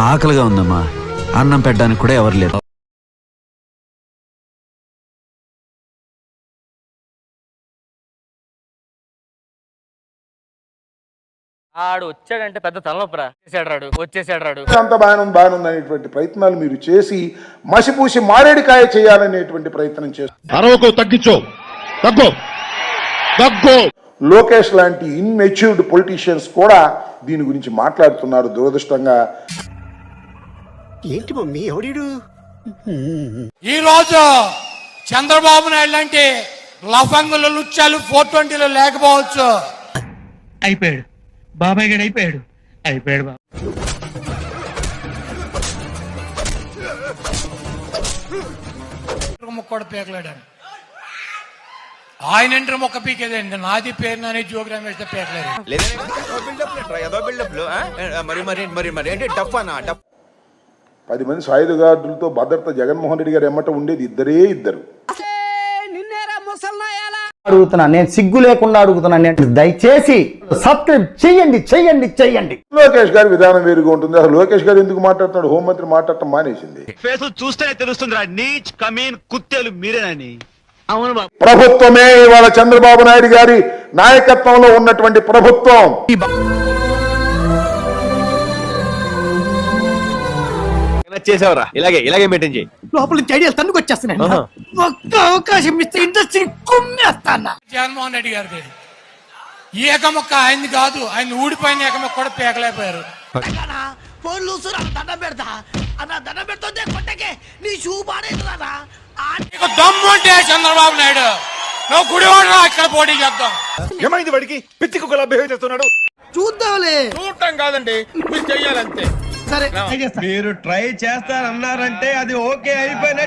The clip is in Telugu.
ఆకలిగా ఉందమ్మా, అన్నం పెట్టడానికి కూడా ఎవరు లేరు. ఆడు వచ్చాడంటే పెద్ద తలనొప్పరా. వచ్చేసాడు. అంత బాగానుంది అనేటువంటి ప్రయత్నాలు మీరు చేసి మసిపూసి మారేడికాయ చేయాలనేటువంటి ప్రయత్నం చేస్తారు. లోకేష్ లాంటి ఇన్మెచ్యూర్డ్ పొలిటీషియన్స్ కూడా దీని గురించి మాట్లాడుతున్నారు. దురదృష్టంగా ఏంటి మమ్మీ ఎవడీడు ఈ రోజు చంద్రబాబు నాయుడు లాంటి లఫంగులు లుచ్చాలు 420లో లేకపోవచ్చు. అయిపోయాడు బాబాయ్ గడు, అయిపోయాడు బాబా. ముక్కడు పీకలేడాను. ఆయన ఇంటర్ మొక్క పీకేదండి, నాది పేరు నాని జోగ్రామ్ వేస్తే పీకలేదు. 10 మంది సాయుధ గార్డులతో భద్రత జగన్మోహన్ రెడ్డి గారు ఎమ్మట ఉండేది ఇద్దరు. అడుగుతున్నా, నేను సిగ్గు లేకుండా అడుగుతున్నా, నేను దయచేసి సబ్స్క్రైబ్ చెయ్యండి. లోకేష్ గారి విధానం వేరుగా ఉంటుంది. అసలు లోకేష్ గారు ఎందుకు మాట్లాడుతున్నాడు? హోంమంత్రి మాట్లాడటం మానేసింది. ఫేస్ చూస్తేనే తెలుస్తుంది నీచ్ కమీన్ కుత్తేలు మీరేనని. అవును బాబు, ప్రభుత్వమే ఇవాళ చంద్రబాబు నాయుడు గారి నాయకత్వంలో ఉన్నటువంటి ప్రభుత్వం. చేసావరా ఇలాగే మెయింటైన్ చేయి. లోపల నుంచి ఐడియాలు తన్నుకు వచ్చేస్తున్నాను. ఒక్క అవకాశం ఇస్తే ఇండస్ట్రీ కుమ్మేస్తాను. జగన్మోహన్ రెడ్డి గారిది ఈ ఏకమొక్క ఆయనది కాదు, ఆయన ఊడిపోయిన ఏకమొక్క కూడా పీకలేకపోయారు. దమ్ము అంటే చంద్రబాబు నాయుడు నువ్వు గుడివాడ ఇక్కడ పోటీ చేద్దాం. ఏమైంది వాడికి? పిచ్చి కుక్కలా బిహేవ్ చేస్తున్నాడు. చూద్దాంలే. చూడటం కాదండి, మీరు చెయ్యాలంతే. సరే మీరు ట్రై చేస్తారన్నారంటే అది ఓకే అయిపోయిన